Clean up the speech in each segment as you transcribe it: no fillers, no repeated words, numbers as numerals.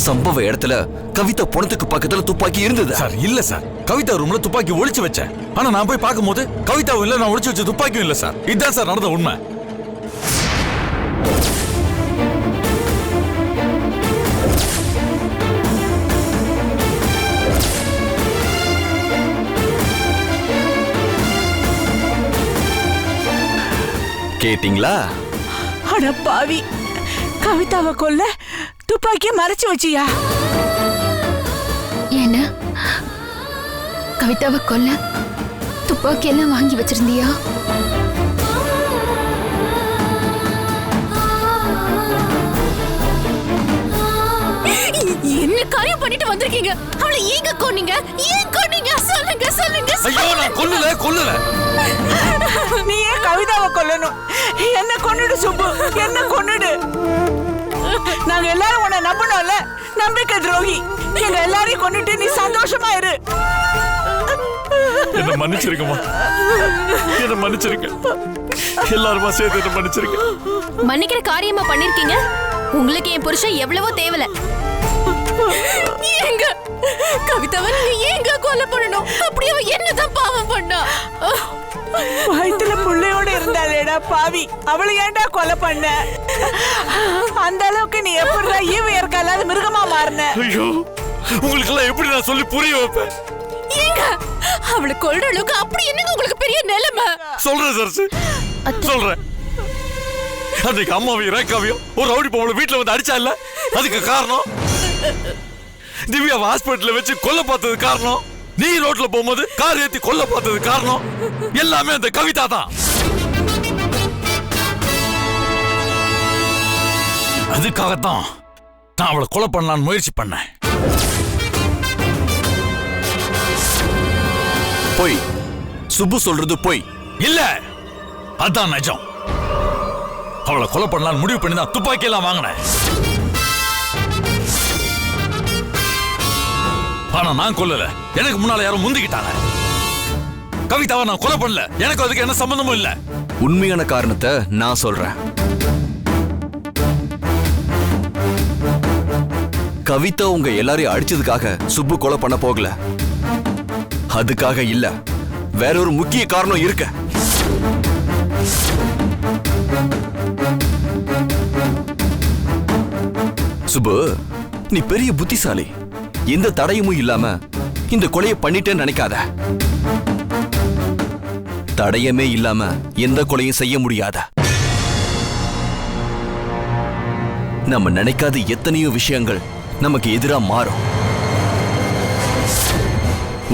சம்பவ இடத்துல கவிதா பணத்துக்கு பக்கத்துல துப்பாக்கி இருந்தது. சார் இல்ல சார், கவிதா ரூம்ல துப்பாக்கி ஒளிச்சு வச்சேன். ஆனா நான் போய் பார்க்கும்போது கவிதாவும் இல்ல, நான் ஒளிச்சு வச்ச துப்பாக்கியும் இல்ல சார். இதுதான் சார் நடந்த உண்மை. கேட்டீங்களா? அட பாவி, கவிதாவை கொல்ல துப்பாக்கிய மறைச்சு வச்சியா? என்ன கவிதாவை கொல்ல துப்பாக்கி எல்லாம் வாங்கி வச்சிருந்தியா? என்ன காரியம் பண்ணிட்டு வந்திருக்கீங்க? அவளை ஏங்க கொன்னீங்க? ஏன் கொன்னீங்க? சொல்லுங்க சொல்லுங்க. ஐயோ நான் கொல்லல. நீ ஏன் கவிதாவை கொல்லணும்? என்ன கொன்னுடு சுப்பு, என்ன கொன்னுடு. நாங்க எல்லாரும் உன்னை நம்பணும்ல, நம்பிக்கை துரோகி. எங்க எல்லாரையும் கொன்னுட்டு நீ சந்தோஷமா இரு. என்ன மன்னிச்சிருக்கமா, என்ன மன்னிச்சிருக்க. எல்லாருமா சேர்த்து என்ன மன்னிச்சிருக்க. மன்னிக்கிற காரியமா பண்ணிருக்கீங்க. உங்களுக்கு என் புருஷன் எவ்வளவோ தேவல. ஏங்க கவிதாவை நீங்க ஏங்க கொலை பண்ணணும்? அப்படியே என்னதான் பாவம் பண்ணா? வயித்துல புள்ளையோட இருந்தாலேடா பாவி, அவளை ஏன்டா கொலை பண்ண? அந்த அளவுக்கு நீ எப்படிடா ஈவையற்காலாத மிருகமா மாறின? ஐயோ உங்களுக்கு எல்லாம் எப்படி நான் சொல்லி புரிய வைப்பேன்? ஏங்க அவளை கொல்ற அளவுக்கு அப்படி என்னங்க உங்களுக்கு பெரிய நிலைமை? சொல்றேன் சார், சொல்றேன். அன்னைக்கு அம்மாவையும் ரேகாவையும் ஒரு ரவுடி பொம்பளை வீட்டுல வந்து அடிச்சா இல்ல, அதுக்கு காரணம் திவ்யாவை ஹாஸ்பிட்டல்ல வச்சு கொல்ல பார்த்தது காரணம், நீ ரோட்ல போகும்போது கார் ஏத்தி கொல்ல பார்த்தது காரணம், எல்லாமே அந்த கவிதா தான். அதுக்காகத்தான் நான் அவளை கொலை பண்ணலான்னு முயற்சி பண்ணேன். போய் சுப்பு சொல்றது போய் இல்ல, அதான் நிஜம். அவளை கொலை பண்ணலான்னு முடிவு பண்ணி தான் துப்பாக்கி எல்லாம் வாங்கினேன். ஆனா நான் கொல்லல, எனக்கு முன்னால யாரும் முந்திக்கிட்டாங்க. கவிதாவை நான் கொலை பண்ணல, எனக்கு அதுக்கு என்ன சம்பந்தமும் இல்ல. உண்மையான காரணத்தை நான் சொல்றேன். கவிதா உங்க எல்லாரையும் அடிச்சதுக்காக சுப்பு கொலை பண்ண போகல, அதுக்காக இல்ல. வேற ஒரு முக்கிய காரணம் இருக்கு. சுப்பு, நீ பெரிய புத்திசாலி. எந்த தடையும் இல்லாம இந்த கொலையை பண்ணிட்டேன்னு நினைக்காத. தடயமே இல்லாம எந்த கொலையும் செய்ய முடியாத. நம்ம நினைக்காத எத்தனையோ விஷயங்கள் நமக்கு எதிரா மாறும்.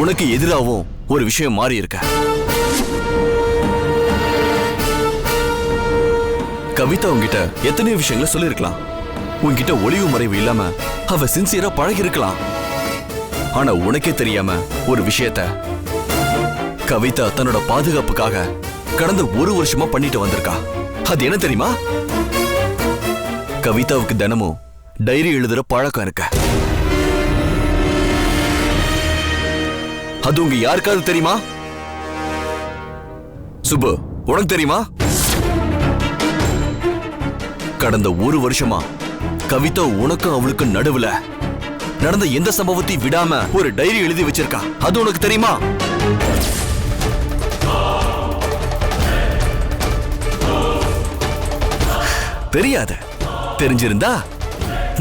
உனக்கு எதிராகவும் ஒரு விஷயம் மாறி இருக்க. கவிதா உன்கிட்ட எத்தனையோ விஷயங்களை சொல்லிருக்கலாம். உன்கிட்ட ஒளிவு மறைவு இல்லாம அவ சின்சியரா பழகி இருக்கலாம். ஆனா உனக்கே தெரியாம ஒரு விஷயத்த கவிதா தன்னோட பாதுகாப்புக்காக கடந்த ஒரு வருஷமா பண்ணிட்டு வந்திருக்கா. அது என்ன தெரியுமா? கவிதாவுக்கு தினமும் டைரி எழுதுற பழக்கம் இருக்க. அது உங்க யாருக்காவது தெரியுமா? சுப்பு, உனக்கு தெரியுமா? கடந்த ஒரு வருஷமா கவிதா உனக்கும் அவளுக்கு நடுவுல நடந்த எந்த சம்பவத்தையும் விடாம ஒரு டைரி எழுதி வச்சிருக்கா. அது உனக்கு தெரியுமா? தெரியாது. தெரிஞ்சிருந்தா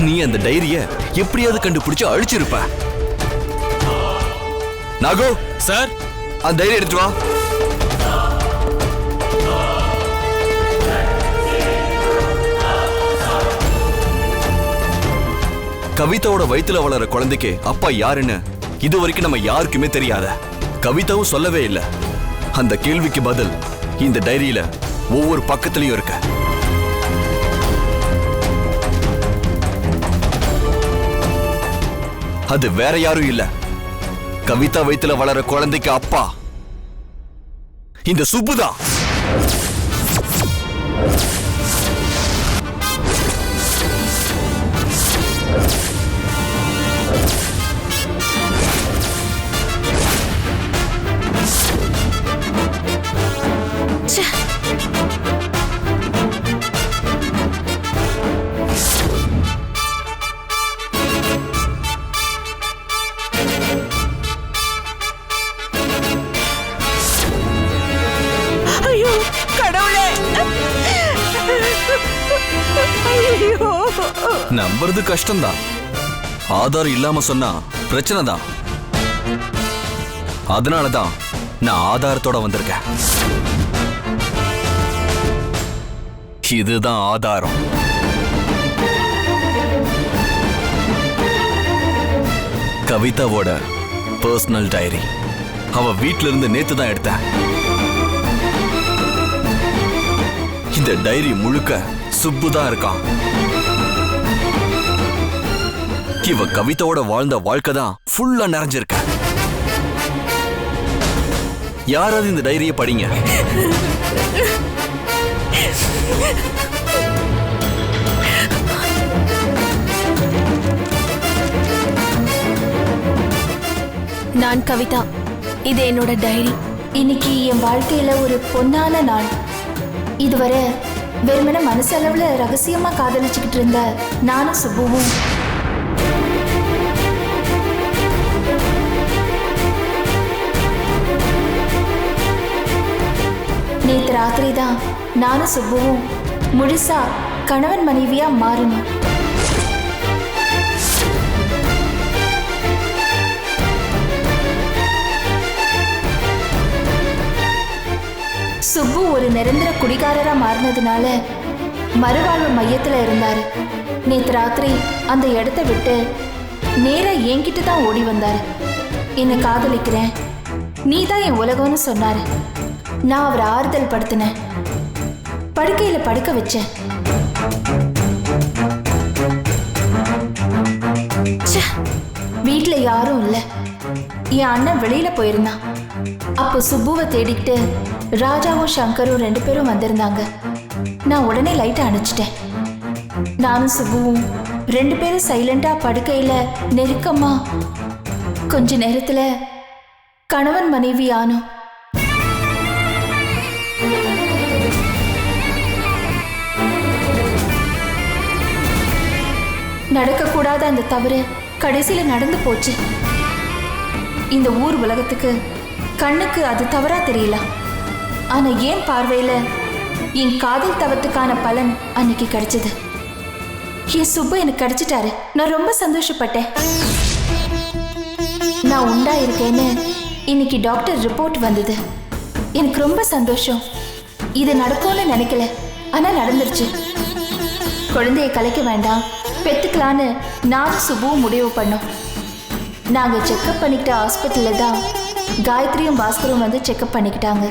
நீ அந்த டைரிய எப்படியாவது கண்டுபிடிச்சு அழிச்சிருப்ப. நாகோ சார், அந்த டைரி எடுத்து வா. கவிதாவோட வயித்துல வளர குழந்தைக்கு அப்பா யாருன்னு இது வரைக்கும் நம்ம யாருக்குமே தெரியாத. கவிதாவும் சொல்லவே இல்ல. அந்த கேள்விக்கு பதில் இந்த டைரியில ஒவ்வொரு பக்கத்திலையும் இருக்க. அது வேற யாரும் இல்ல, கவிதா வயித்துல வளர குழந்தைக்கு அப்பா இந்த சுப்புதான். ஐயோ, நம்புறது கஷ்டம்தான். ஆதாரம் இல்லாம சொன்னா பிரச்சனை தான். அதனாலதான் நான் ஆதாரத்தோட வந்திருக்கேன். இதுதான் ஆதாரம். கவிதாவோட பர்சனல் டைரி. அவ வீட்ல இருந்து நேத்து தான் எடுத்தேன். இந்த டைரி முழுக்க சுப்பு தான் இருக்கான். இவ கவிதாவோட வாழ்ந்த வாழ்க்கை தான் ஃபுல்லா நிறைஞ்சிருக்க. யாராவது இந்த டைரியை படிங்க. நான் கவிதா. இது என்னோட டைரி. இன்னைக்கு என் வாழ்க்கையில ஒரு பொன்னான நாள். இதுவரை வெறுமன மனசளவுல ரகசியமா காதலிச்சுக்கிட்டு இருந்த நானும் சுப்புவும் நேத்து ராத்திரி தான் நானும் சுப்புவும் முழுசா கணவன் மனைவியா மாறணும். சுப்பு ஒரு நிரந்தர குடிகாரரா மாறினதுனால மறுவாழ்வு மையத்துல இருந்தாரு. நேத்து ராத்திரி அந்த இடத்த விட்டு நேரா என்கிட்ட தான் ஓடி வந்தாரு. என்னை காதலிக்கிறேன், நீ தான் என் உலகம்னு சொன்னாரு. நான் அவரை ஆறுதல் படுத்தினேன், படுக்கையில படுக்க வச்சேன். வீட்டுல யாரும் இல்ல. என் அண்ணன் வெளியில போயிருந்தான். அப்போ சுப்புவை தேடிக்கிட்டு ராஜாவும் சங்கரும் 2 பேரும் வந்திருந்தாங்க. நான் உடனே லைட்டை அணைச்சிட்டேன். நானும் சுப்புவும் 2 பேரும் சைலண்டா படுக்கையில நெருக்கமா கொஞ்ச நேரத்துல கணவன் மனைவி ஆனோம். நடக்கக்கூடாத அந்த தவறு கடைசியில நடந்து போச்சு. இந்த ஊர் உலகத்துக்கு கண்ணுக்கு அது தவறா தெரியல. ஆனா ஏன் பார்வையில என் காதல் தவத்துக்கான பலன் அன்னைக்கு கிடைச்சது. என் சுப்பு எனக்கு கிடைச்சிட்டாரு. நான் ரொம்ப சந்தோஷப்பட்டேன். நான் உண்டா இருக்கேன்னு இன்னைக்கு டாக்டர் ரிப்போர்ட் வந்தது. எனக்கு ரொம்ப சந்தோஷம். இது நடக்கும்னு நினைக்கல, ஆனா நடந்துருச்சு. குழந்தைய கலைக்க வேண்டாம், பெத்துக்கலான்னு நானும் சுப்புவும் முடிவு பண்ணோம். நாங்க செக்அப் பண்ணிக்கிட்ட ஹாஸ்பிட்டல்ல தான் காயத்ரியும் பாஸ்கரும் வந்து செக்அப் பண்ணிக்கிட்டாங்க.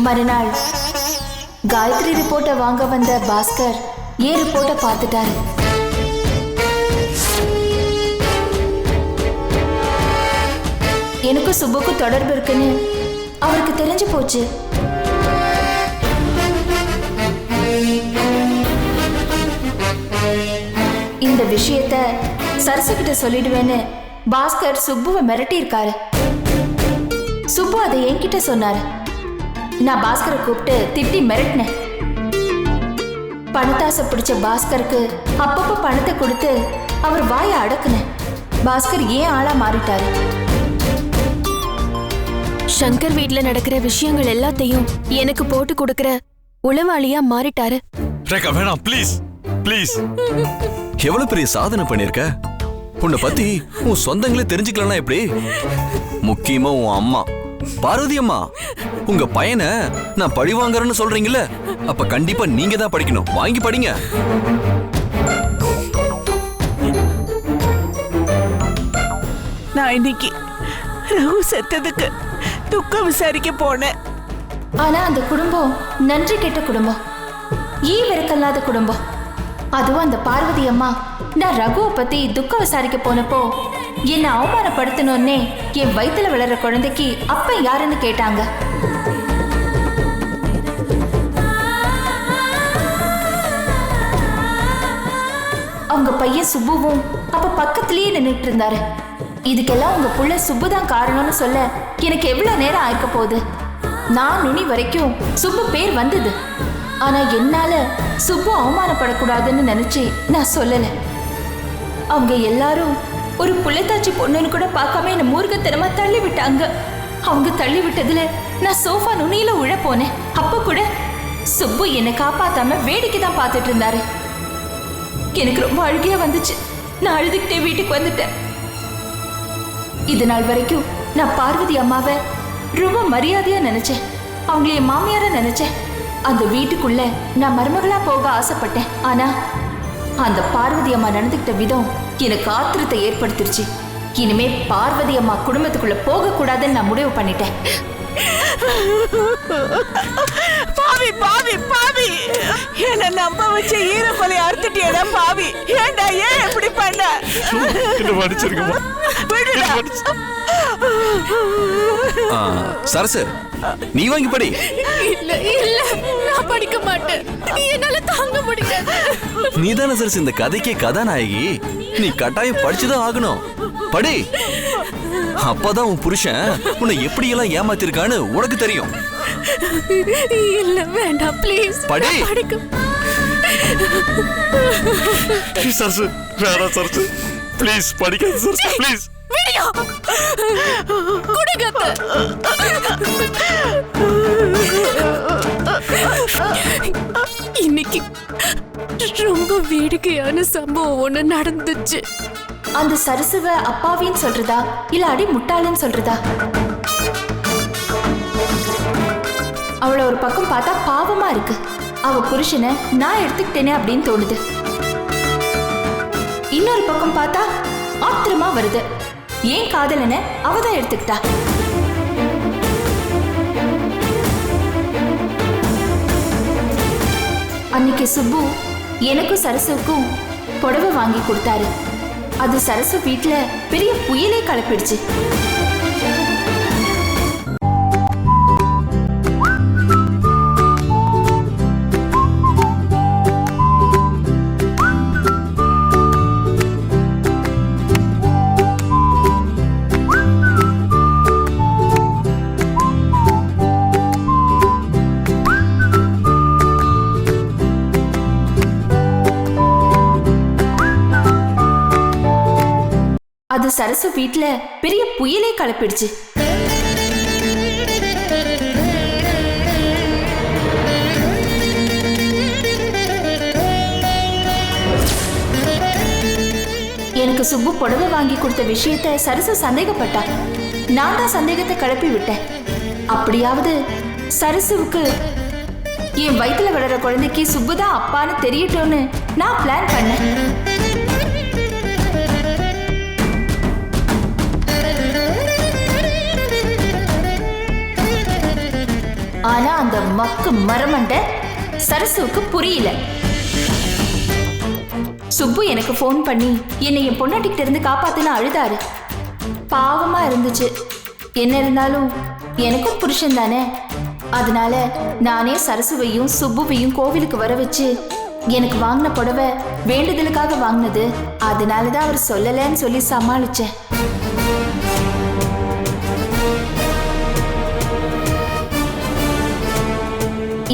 மறுநாள் காயத்ரி ரிப்போர்ட்டை வாங்க வந்த பாஸ்கர் ஏன் ரிப்போர்ட்டை பார்த்துட்டாரு. எனக்கும் சுப்புக்கும் தொடர்பு இருக்குன்னு அவருக்கு தெரிஞ்சு போச்சு. இந்த விஷயத்த சரசு கிட்ட சொல்லிடுவேன்னு பாஸ்கர் சுப்புவை மிரட்டி இருக்காரு. சுப்பு அதை என்கிட்ட சொன்னாரு. நான் பாஸ்கரை கூப்பிட்டு திட்டி மிரட்டினேன். பணத்தாசை பிடிச்ச பாஸ்கருக்கு அப்பப்போ பணத்தை கொடுத்து அவர் வாயை அடக்குனேன். பாஸ்கர் ஏன் ஆளா மாறிட்டாரு. சங்கர் வீட்ல நடக்கிற விஷயங்கள் எல்லாத்தையும் எனக்கு போட்டு கொடுக்கிற உளவாளியா மாறிட்டாரு. ரேகா வேணாம், ப்ளீஸ் ப்ளீஸ். எவ்வளவு பெரிய சாதனை பண்ணிருக்க. உன்னை பத்தி உன் சொந்தங்களே தெரிஞ்சுக்கலன்னா எப்படி? முக்கியமா உன் அம்மா பார்வதி அம்மா. உங்க பையனை நான் பழி வாங்குறேன்னு சொல்றீங்கல்ல, அப்ப கண்டிப்பா நீங்க தான் படிக்கணும். வாங்கி படிங்க. நான் இன்னைக்கு ரகு செத்ததுக்கு துக்கம் விசாரிக்க போனேன். ஆனா அந்த குடும்பம் நன்றி கெட்ட குடும்பம், ஈவிரக்கல்லாத குடும்பம். அதுவும் அந்த பார்வதி அம்மா நான் ரகுவை பத்தி துக்கம் விசாரிக்க போனப்போ என்னை அவமானப்படுத்தணும்னே என் வயித்துல வளர்ற குழந்தைக்கு அப்ப யாருன்னு கேட்டாங்க. அவங்க பையன் சுப்புவும் அப்ப பக்கத்திலேயே நின்றுட்டு இருந்தாரு. இதுக்கெல்லாம் உங்க புள்ள சுப்பு தான் காரணம்னு சொல்ல எனக்கு எவ்வளவு நேரம் ஆயிருக்க போகுது. நான் நுனி வரைக்கும் சுப்பு பேர் வந்தது. ஆனா என்னால சுப்பு அவமானப்படக்கூடாதுன்னு நினைச்சு நான் சொல்லல. அவங்க எல்லாரும் ஒரு புள்ளைத்தாச்சி பொண்ணுன்னு கூட பார்க்காம என்ன மூர்க்கத்தனமா தள்ளி விட்டாங்க. அவங்க தள்ளி விட்டதுல நான் சோஃபா நுனியில உழ போனேன். அப்ப கூட சுப்பு என்னை காப்பாத்தாம வேடிக்கை தான் பார்த்துட்டு இருந்தாரு. எனக்கு ரொம்ப அழுகையா வந்துச்சு. நான் அழுதுகிட்டே வீட்டுக்கு வந்துட்டேன். இது நாள் வரைக்கும் நான் பார்வதி அம்மாவை ரொம்ப மரியாதையா நினைச்சேன். அவங்கள என் மாமியாரா நினைச்சேன். அந்த வீட்டுக்குள்ள நான் மருமகளா போக ஆசைப்பட்டேன். ஆனா அந்த பார்வதி அம்மா நடந்துகிட்ட விதம் எனக்கு ஆத்திரத்தை ஏற்படுத்திருச்சு. இனிமே பார்வதி அம்மா குடும்பத்துக்குள்ள போக கூடாதுன்னு நான் முடிவு பண்ணிட்டேன். பாவி பாவி பாவி, என்ன நம்ப வச்சு ஈர கொலை அறுத்துட்டியடா பாவி. ஏண்டா ஏன் இப்படி பண்ண? மன்னிச்சிருக்கமா. சரசு, நீ வாங்கி படி. இல்ல இல்ல, நான் படிக்க மாட்டேன். என்னால தாங்க முடியாது. நீ தானே சரசு இந்த கதைக்கே கதாநாயகி. நீ கட்டாயம் படிச்சுதான் ஆகணும். படி. அப்பதான் உன் புருஷன் உன்னை எப்படி எல்லாம் ஏமாத்திருக்கான்னு உனக்கு தெரியும். இல்ல வேண்டாம், ப்ளீஸ் படி. சரசு வேணாம் சரசு, ப்ளீஸ் படிக்காத சரசு, ப்ளீஸ். வீடியோ குடுங்க. இன்னைக்கு ரொம்ப வேடிக்கையான சம்பவம் ஒண்ணு நடந்துச்சு. அந்த சரசுவ அப்பாவின்னு சொல்றதா இல்ல அடி முட்டாளன்னு சொல்றதா? அவளை ஒரு பக்கம் பார்த்தா பாவமா இருக்கு. அவ புருஷனை நான் எடுத்துக்கிட்டேனே அப்படின்னு தோணுது. இன்னொரு பக்கம் பார்த்தா ஆத்திரமா வருது. ஏன் காதலனை அவதான் எடுத்துக்கிட்டா. அன்னைக்கு சுப்பு எனக்கும் சரசுக்கும் புடவை வாங்கி கொடுத்தாரு. அது சரசு வீட்டுல பெரிய புயலே கலப்பிடுச்சு. அது சரசு வீட்டுல பெரிய புயலே கலப்பிடுச்சு. எனக்கு சுப்பு புடவை வாங்கி கொடுத்த விஷயத்தை சரசு சந்தேகப்பட்டா. நான் தான் சந்தேகத்தை கிளப்பி விட்டேன். அப்படியாவது சரசுவுக்கு என் வயிற்றுல வளர குழந்தைக்கு சுப்புதான் அப்பான்னு தெரியட்டும்னு நான் பிளான் பண்ணேன். ஆனா அந்த மக்கு மரமண்ட சரசுவுக்கு புரியல. சுப்பு எனக்கு போன் பண்ணி என்னை என் பொண்டாட்டிக்கிட்ட இருந்து காப்பாத்துன்னு அழுதாரு. பாவமா இருந்துச்சு. என்ன இருந்தாலும் எனக்கும் புருஷன் தானே. அதனால நானே சரசுவையும் சுப்புவையும் கோவிலுக்கு வர வச்சு எனக்கு வாங்கின புடவை வேண்டுதலுக்காக வாங்கினது. அதனாலதான் அவர் சொல்லலன்னு சொல்லி சமாளிச்சேன்.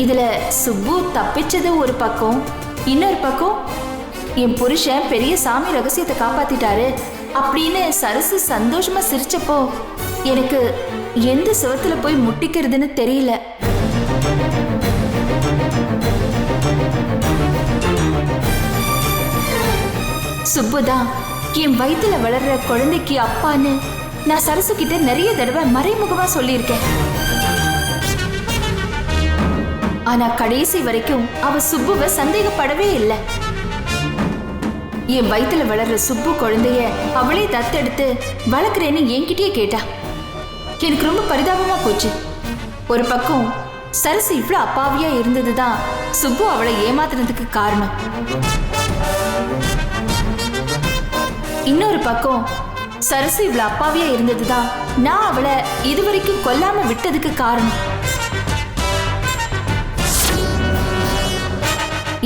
இதுல சுப்பு தப்பிச்சது ஒரு பக்கம். இன்னொரு பக்கம் என் புருஷன் பெரிய சாமி ரகசியத்தை காப்பாத்திட்டாரு அப்படின்னு சரசு சந்தோஷமா சிரிச்சப்போ எனக்கு எந்த சுவத்துல போய் முட்டிக்கிறதுன்னு தெரியல. சுப்புதான் என் வயித்துல வளர்ற குழந்தைக்கு அப்பான்னு நான் சரசு கிட்ட நிறைய தடவை மறைமுகமா சொல்லியிருக்கேன். ஆனா கடைசி வரைக்கும் அவ சுப்புவை சந்தேகப்படவே இல்லை. என் வயித்துல வளர்ற சுப்பு குழந்தைய அவளே தத்தெடுத்து வளர்க்குறேன்னு என்கிட்டயே கேட்டா. எனக்கு ரொம்ப பரிதாபமா போச்சு. ஒரு பக்கம் சரசு இவ்வளவு அப்பாவியா இருந்ததுதான் சுப்பு அவளை ஏமாத்துறதுக்கு காரணம். இன்னொரு பக்கம் சரசு இவ்வளவு அப்பாவியா இருந்ததுதான் நான் அவளை இதுவரைக்கும் கொல்லாம விட்டதுக்கு காரணம்.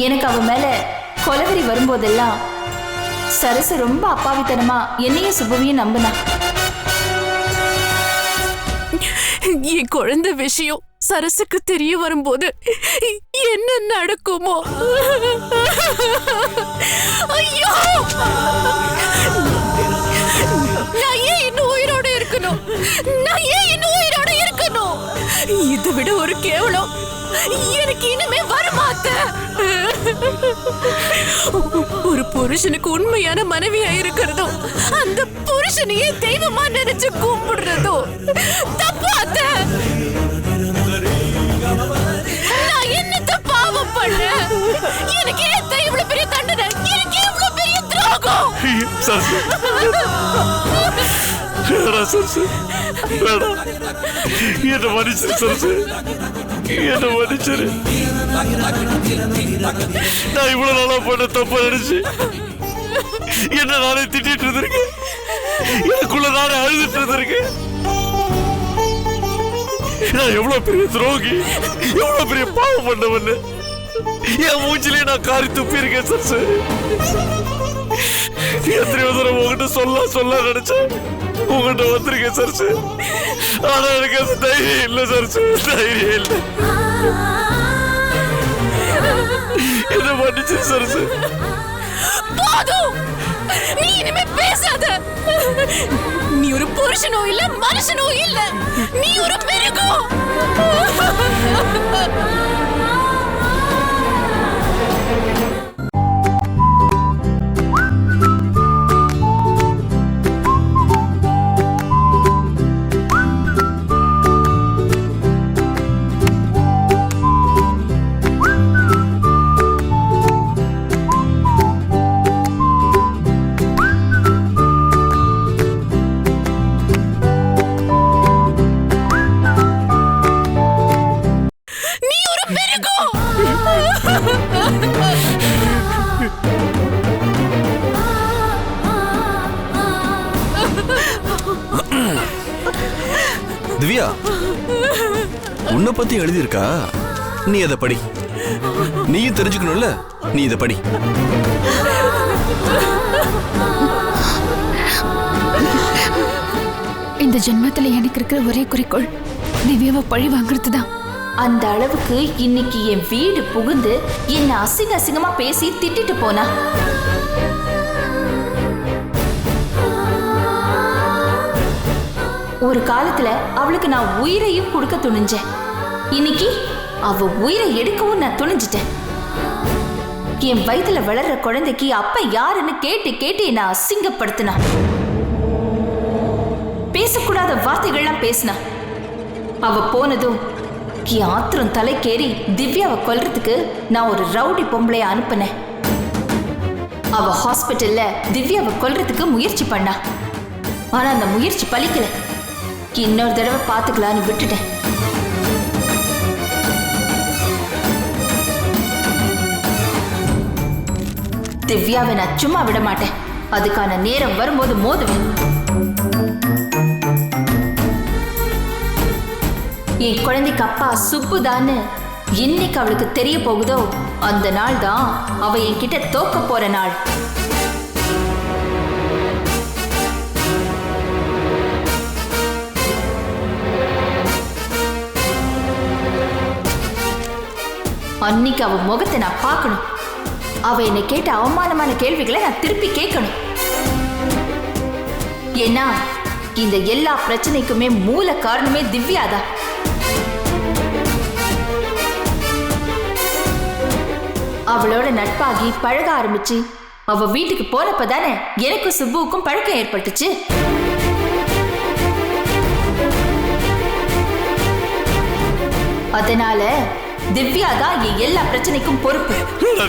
எனக்கு அவ மேல கொலவெறி வரும்போதெல்லாம் சரசு ரொம்ப அப்பாவித்தனமா என்னையும் சுப்புவையும் நம்பினா. என் குழந்தை விஷயம் சரசுக்கு தெரிய வரும்போது என்ன நடக்குமோ? ஐயோ, நான் ஏன் இன்னும் உயிரோட இருக்கணும்? நான் ஏன் இன்னும் உயிரோட இருக்கணும்? இதை விட ஒரு கேவலம் எனக்கு இனிமே வரமாட்டேன். ஒரு புருஷனுக்கு உண்மையான மனைவியா இருக்கிறதும் அந்த புருஷனையே தெய்வமா நினைச்சு கும்பிடுறதோ தப்பு அத்தை. நான் என்னத்த பாவம் பண்ணேன்? எனக்கு ஏன் இவ்வளவு பெரிய தண்டனை? எனக்கு இவ்வளவு பெரிய துரோகம்? சரசு வேணாம் சரசு, வேணாம். என்ன மன்னிச்சிரு சரசு, என்ன மன்னிச்சிரு. நான் இவ்வளவு நாளா பண்ண தப்ப நினைச்சு என்ன நானே திட்டிட்டு இருந்திருக்கேன். எனக்குள்ள நானே அழுதுட்டு இருந்திருக்கேன். நான் எவ்வளவு பெரிய துரோகி, எவ்வளவு பெரிய பாவம் பண்ணவன்னு என் மூஞ்சிலே நான் காரி துப்பி இருக்கேன் சரசு. எத்தனையோ தூரம் உங்ககிட்ட சொல்ல நினைச்சேன். உங்ககிட்ட வந்திருக்கேன் சரசு. ஆனா எனக்கு அது தைரியம் இல்லை சரசு, தைரியம் இல்லை. என்ன மன்னிச்சு சரசு. போதும், நீ இனிமே பேசாத. நீ ஒரு புருஷனோ இல்ல மனுஷனோ இல்ல, நீ ஒரு மிருகம். திவ்யா, உன்னை பத்தி எழுதியிருக்கா, நீ அதை படி. நீயும் தெரிஞ்சுக்கணும்ல, நீ இதை படி. இந்த ஜென்மத்துல எனக்கு இருக்கிற ஒரே குறிக்கோள் திவ்யாவை பழி வாங்குறதுதான். அந்த அளவுக்கு இன்னைக்கு என் வீடு புகுந்து என்ன அசிங்கமா பேசி திட்டிட்டு போனா. ஒரு காலத்துல அவளுக்கு நான் உயிரையும் கொடுக்க துணிஞ்சேன். இன்னைக்கு அவ உயிரை எடுக்கவும் நான் துணிஞ்சிட்டேன். என் வயித்துல வளர்ற குழந்தைக்கு அப்ப யாருன்னு கேட்டு என்ன அசிங்கப்படுத்தினா. பேசக்கூடாத வார்த்தைகள்லாம் பேசினா. அவ போனதும் என் ஆத்திரம் தலைக்கேறி திவ்யாவை கொல்றதுக்கு நான் ஒரு ரவுடி பொம்பளைய அனுப்பினேன். அவ ஹாஸ்பிட்டல்ல திவ்யாவை கொல்றதுக்கு முயற்சி பண்ணா. ஆனா அந்த முயற்சி பலிக்கல. இன்னொரு தடவை பார்த்துக்கலான்னு விட்டுட்டேன். திவ்யாவை நான் சும்மா விட மாட்டேன். அதுக்கான நேரம் வரும்போது மோதுவேன். என் குழந்தைக்கு அப்பா சுப்புதான்னு இன்னைக்கு அவளுக்கு தெரிய போகுதோ அந்த நாள் தான் அவ என்கிட்ட தோக்க போற நாள். அன்னைக்கு அவ முகத்தை நான் பார்க்கணும். அவ என்னை கேட்ட அவமானமான கேள்விகளை நான் திருப்பி கேட்கணும். ஏன்னா இந்த எல்லா பிரச்சனைக்குமே மூல காரணமே திவ்யாதான். அவளோட நட்பாகி பழக ஆரம்பிச்சு அவ வீட்டுக்கு போனப்பதானே எனக்கும் சுப்புவுக்கும் பழக்கம் ஏற்பட்டுச்சு. அதனால திவ்யா தான் என் எல்லா பிரச்சனைக்கும் பொறுப்பு.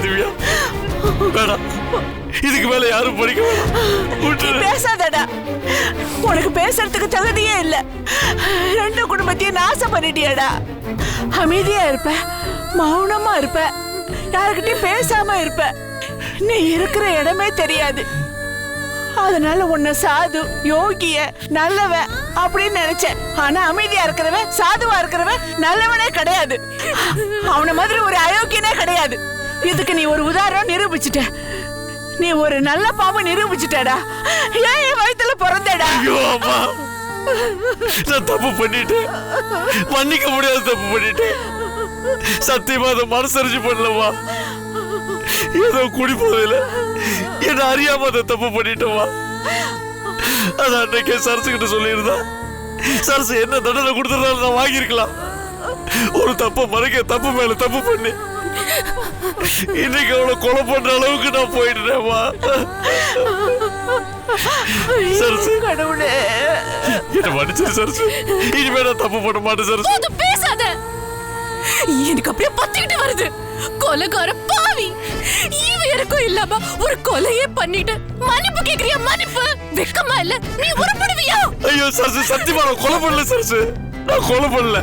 திவ்யா வேணாம், இதுக்கு மேல யாரும் படிக்க பேசாதடா. உனக்கு பேசுறதுக்கு தகுதியே இல்ல. ரெண்டு குடும்பத்தையும் நாசம் பண்ணிட்டியடா. அமைதியா இருப்ப, மௌனமா இருப்ப, யாருக்கிட்டையும் பேசாம இருப்ப. நீ இருக்கிற இடமே தெரியாது. அதனால உன்னை சாது, யோகிய, நல்லவ அப்படின்னு நினைச்சேன். ஆனா அமைதியா இருக்கிறவன், சாதுவா இருக்கிறவன் நல்லவனே கிடையாது. அவன மாதிரி ஒரு அயோக்கியனே கிடையாது. இதுக்கு நீ ஒரு உதாரணம் நிரூபிச்சுட்ட. நீ ஒரு நல்ல பாம்பு நிரூபிச்சுட்டடா. ஏன் என் வயித்துல பிறந்தடா? நான் தப்பு பண்ணிட்டேன், மன்னிக்க முடியாத தப்பு பண்ணிட்டேன். சத்தியமா அதை மனசரிச்சு பண்ணலவா. ஏதோ குடி போதில்லை, என்ன அறியாம அதை தப்பு பண்ணிட்டோமா. அது அன்னைக்கே சரசு கிட்ட சொல்லியிருந்தா சரசு என்ன தண்டனை கொடுத்ததால நான் வாங்கியிருக்கலாம். ஒரு தப்பை மறைக்க தப்பு மேல தப்பு பண்ணி இன்னைக்கு அவளை கொலை பண்ற அளவுக்கு நான் போயிடுறேம்மா. சரசு, கடவுளே, என்ன மன்னிச்சிரு சரசு. இனிமே நான் தப்பு பண்ண மாட்டேன் சரசு. போதும் பேசாத. எனக்கு அப்படியே பத்திக்கிட்டு வருது. கொலைகார பாவி, ஈவ இருக்கும் இல்லாம ஒரு கொலையே பண்ணிட்டு மன்னிப்பு கேக்குறியா? மன்னிப்பு வெக்கமா இல்ல? நீ உருப்படுவியா? ஐயோ சரசு, சத்தியமா நான் கொலை பண்ணல சரசு. நான் கொலை பண்ணல.